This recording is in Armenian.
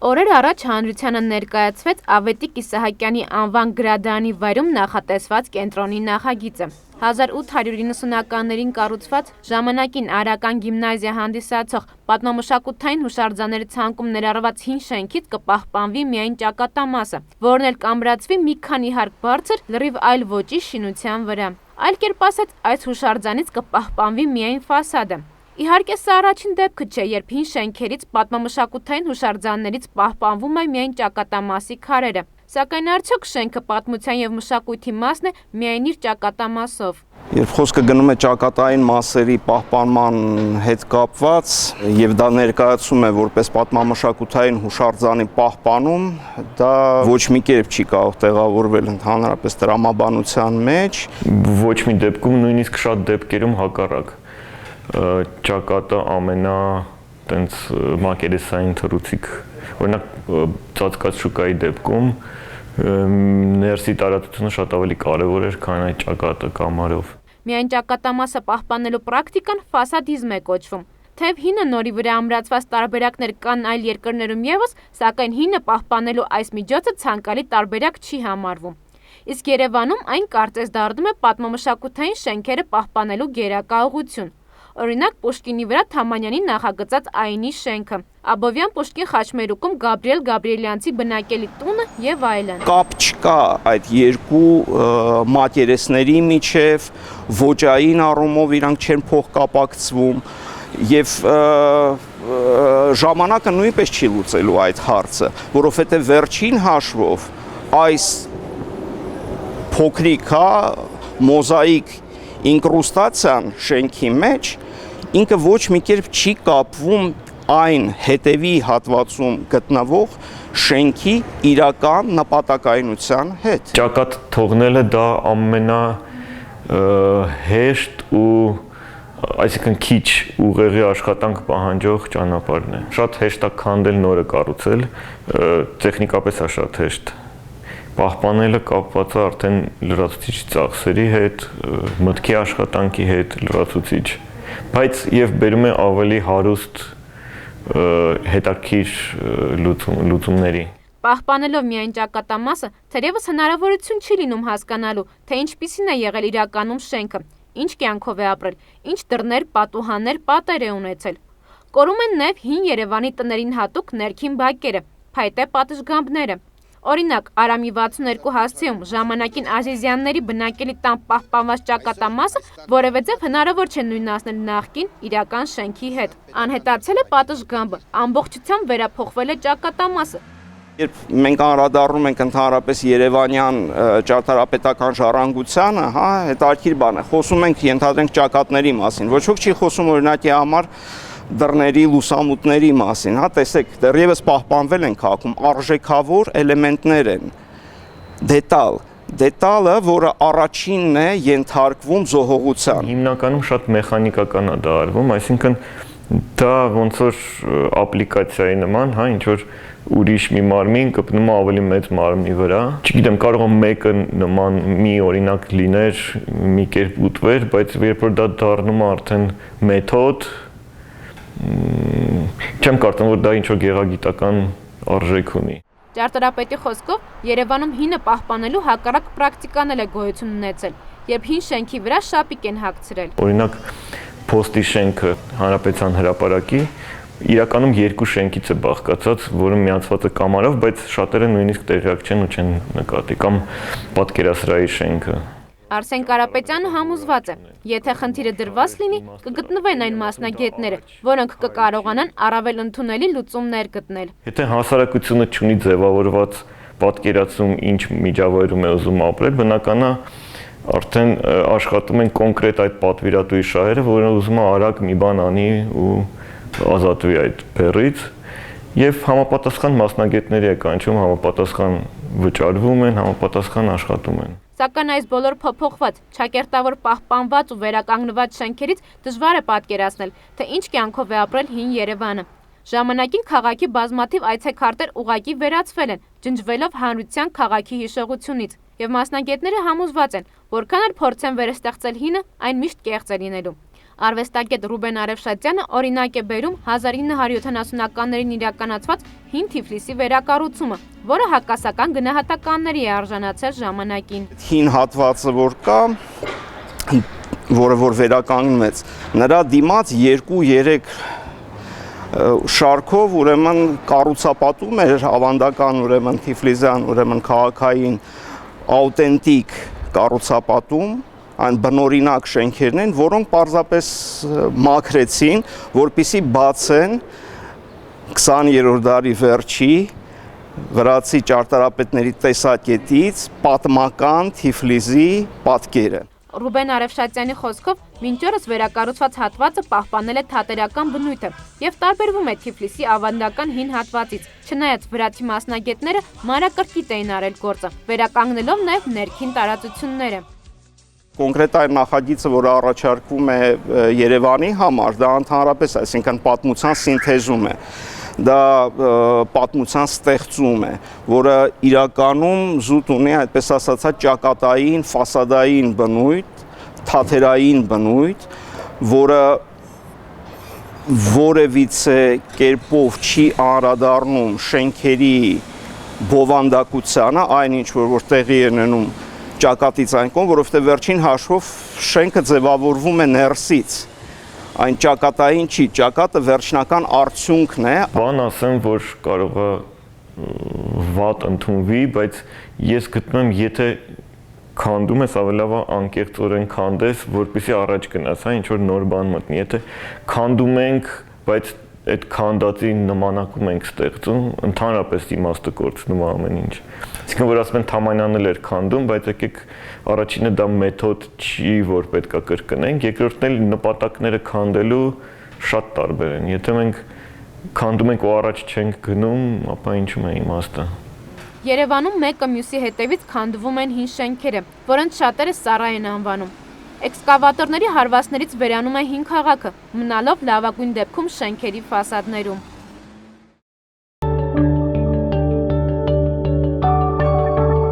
Օրեր առաջ հանրությանը ներկայացվեց Ավետիք Իսահակյանի անվան գրադարանի վայրում նախատեսված կենտրոնի նախագիծը։ 1890-ականներին կառուցված ժամանակին Արական գիմնազիա հանդիսացող պատմամշակութային հուշարձանների ցանկում ներառված հին շենքից կպահպանվի միայն ճակատամասը, որն էլ կամրացվի մի քանի հարկ բարձր լրիվ այլ ոճի շինության վրա։ Այլ կերպ ասած, այս հուշարձանից կպահպանվի միայն ֆասադը։ Իհարկե սա առաջին դեպքը չէ, երբ հին շենքերից պատմամշակութային հուշարձաններից պահպանվում է միայն ճակատամասի քարերը, սակայն արդյոք շենքը պատմության եւ մշակույթի մասն է միայն իր ճակատամասով։ Երբ խոսքը գնում է ճակատային մասերի պահպանման հետ կապված եւ դա ներկայացում է որպես պատմամշակութային հուշարձանի պահպանում, դա ոչ մի կերպ չի կարող տեղավորվել ընդհանրապես տրամաբանության մեջ, ոչ մի դեպքում, նույնիսկ շատ դեպքերում հակառակ ճակատը ամենա տենց մակերեսային թռուցիկ, օրինակ ծածկած շուկայի դեպքում ներսի տարածությունը շատ ավելի կարևոր էր, քան այդ ճակատը կամարով։ Միայն ճակատամասը պահպանելու պրակտիկան ֆասադիզմ է կոչվում։ Թեև հինը նորի վրա ամրացված տարբերակներ կան այլ երկրներում եւս, սակայն հինը պահպանելու այս միջոցը ցանկալի տարբերակ չի համարվում։ Իսկ Երևանում այն կարծես դառնում է պատմամշակութային շենքերը պահպանելու գերակա ուղղություն։ Օրինակ Պուշկինի վրա Թամանյանի նախագծած Այնի շենքը, Աբովյան Պուշկին խաչմերուկում Գաբրիել Գաբրիելյանցի բնակելի տունը եւ այլն։ Կապ չկա այդ երկու մակերեսների միջև, ոճային առումով իրանք չեն փոխկապակցվում եւ ժամանակը նույնպես չի լուծելու այդ հարցը, որովհետեւ վերջին հաշվով այս փոքրիկ մոզաիկ ինկրուստացիան շենքի մեջ ինքը ոչ մի կերպ չի կապվում այն հետևի հատվածում գտնվող շենքի իրական նպատակայնության հետ։ Ճակատ թողնելը դա ամենա հեշտ ու այսինքն քիչ ուղեղի աշխատանք պահանջող ճանապարհն է։ Շատ հեշտ է քանդել, նորը կառուցել, տեխնիկապես է շատ հեշտ։ Պահպանելը կապված է արդեն լրացուցիչ ծախսերի հետ, մտքի աշխատանքի հետ, լրացուցիչ, բայց եւ բերում է ավելի հարուստ հետաքրքիր լուծումների։ Պահպանելով միայն ճակատամասը, թերևս հնարավորություն չի լինում հասկանալու, թե ինչպիսին է եղել իրականում շենքը, ինչ կյանքով է ապրել, ինչ դռներ, պատուհաններ, պատեր է ունեցել։ Կորում են նաեւ հին Երևանի տներին հատուկ ներքին բակերը, փայտե պատշգամբները։ Օրինակ, Արամի 62 հասցեում ժամանակին Ազիզյանների բնակելի տան պահպանված ճակատամասը որևէ ձև հնարավոր չէ նույնացնել նախկին իրական շենքի հետ։ Անհետացել է պատշգամբը, ամբողջությամբ վերափոխվել է ճակատամասը։ Երբ մենք անդրադառնում ենք ընդհանրապես Երևանյան ճարտարապետական ժառանգությանը, հետաքրքիր բան է, խոսում ենք ենթադրենք ճակատների մասին, ոչ ոք չի խոսում օրինակի համար դռների լուսամուտների մասին, տեսեք, դեռևս պահպանվել են քաղաքում արժեքավոր էլեմենտներ են, դետալը, որը առաջինն է ենթարկվում զոհողության։ Հիմնականում շատ մեխանիկական է դա արվում, այսինքն դա ոնց որ ապլիկացիայի նման, ինչ որ ուրիշ մի մարմին կպնում է ավելի մեծ մարմնի վրա։ Չգիտեմ, կարող է մեկը նման մի օրինակ լիներ, մի կերպ ուտվեր, բայց երբ որ դա դառնում է արդեն մեթոդ, չեմ կարծում, որ դա ինչ-որ գեղագիտական արժեք ունի։ Ճարտարապետի խոսքով Երևանում հինը պահպանելու հակառակ պրակտիկանել է գոյություն ունեցել, երբ հին շենքի վրա շապիկ են հագցրել։ Օրինակ Փոստի շենքը Հանրապետության հրապարակի իրականում երկու շենքից է բաղկացած, որը միացված է կամարով, բայց շատերը նույնիսկ տեղյակ չեն ու չեն նկատի, կամ Պատկերասրահի շենքը։ Արսեն Կարապետյանը համոզված է, եթե խնդիրը դրված լինի, կգտնվեն այն մասնագետները, որոնք կկարողանան առավել ընդունելի լուծումներ գտնել։ Եթե հասարակությունը չունի ձևավորված պատկերացում, ինչ միջավայրում է ուզում ապրել, բնական է արդեն աշխատում են կոնկրետ այդ պատվիրատուի շահերը, որը ուզում է արագ մի բան անի ու ազատվի այդ բեռից, եւ համապատասխան մասնագետների է կանչում, համապատասխան վճարվում են, համապատասխան աշխատում են։ Սակայն այս բոլոր փոփոխված, ճակերտավոր պահպանված ու վերականգնված շենքերից դժվար է պատկերացնել, թե ինչ կյանքով է ապրել հին Երևանը։ Ժամանակին քաղաքի բազմաթիվ այցեքարտեր ուղղակի վերացվել են, ջնջվելով հանրության քաղաքի հիշողությունից, եւ մասնագետները համոզված են, որքան էլ փորձեն վերստեղծել հինը, այն միշտ կեղծ է լինելու։ Արվեստագետ Ռուբեն Արևշատյանը օրինակ է բերում 1970-ականներին իրականացված հին Թիֆլիսի վերակառուցումը, որը հակասական գնահատականների է արժանացել ժամանակին։ Հին հատվածը որ կա, որը որ վերականգնվեց, նրա դիմաց 2-3 շարքով ուրեմն կառուցապատում էր ավանդական ուրեմն Թիֆլիսյան ուրեմն քաղաքային աուտենտիկ կառուցապատում, այն բնօրինակ շենքերն են, որոնք պարզապես մաքրեցին, որպեսզի բացեն 20-րդ դարի վերջի վրացի ճարտարապետների տեսակետից պատմական Թիֆլիսի պատկերը։ Ռուբեն Արևշատյանի խոսքով մինչ օրս վերակառուցված հատվածը պահպանել է թատերական բնույթը եւ տարբերվում է Թիֆլիսի ավանդական հին հատվածից, չնայած վրացի մասնագետները մանրակրկիտ էին արել գործը, վերականգնելով նաեւ ներքին տարածությունները։ Կոնկրետ այն նախագիծը, որը առաջարկվում է Երևանի համար, դա ընդհանրապես, այսինքն պատմության սինթեզում է, դա պատմության ստեղծում է, որը իրականում զուտ ունի, այդպես ասած, ճակատային, ֆասադային բնույթ, թաթերային բնույթ, որը որևիցե կերպով չի անդրադառնում շենքերի բովանդակությանը, այնինչ որ տեղի է ունենում ճակատից այն կողմ, որովհետև վերջին հաշվով շենքը ձևավորվում է ներսից, այն ճակատային չի, ճակատը վերջնական արդյունքն է։ Բան ասեմ, որ կարող է վատ ընդունվի, բայց ես գտնում եմ, եթե քանդում ես, ավելի լավ է անկեղծորեն քանդես, որպեսզի առաջ գնաս, ինչ որ նոր բան մտնի։ Եթե քանդում ենք, բայց այդ քանդածի նմանակում ենք ստեղծում, ընդհանրապես իմաստը կորցնում է ամեն ինչ։ Այսինքն որ ասում են Թամանյանն էլ էր քանդում, բայց եկեք առաջինը դա մեթոդ չի, որ պետք է կրկնենք, երկրորդն էլ նպատակները քանդելու շատ տարբեր են։ Եթե մենք քանդում ենք ու առաջ չենք գնում, ապա ինչու՞ է իմաստը։ Երևանում մեկը մյուսի հետևից քանդվում են հին շենքերը, որոնց շատերը Սառա են անվանում։ Էքսկավատորների հարվածներից վերանում է հին քաղաքը, մնալով լավագույն դեպքում շենքերի ֆասադներում։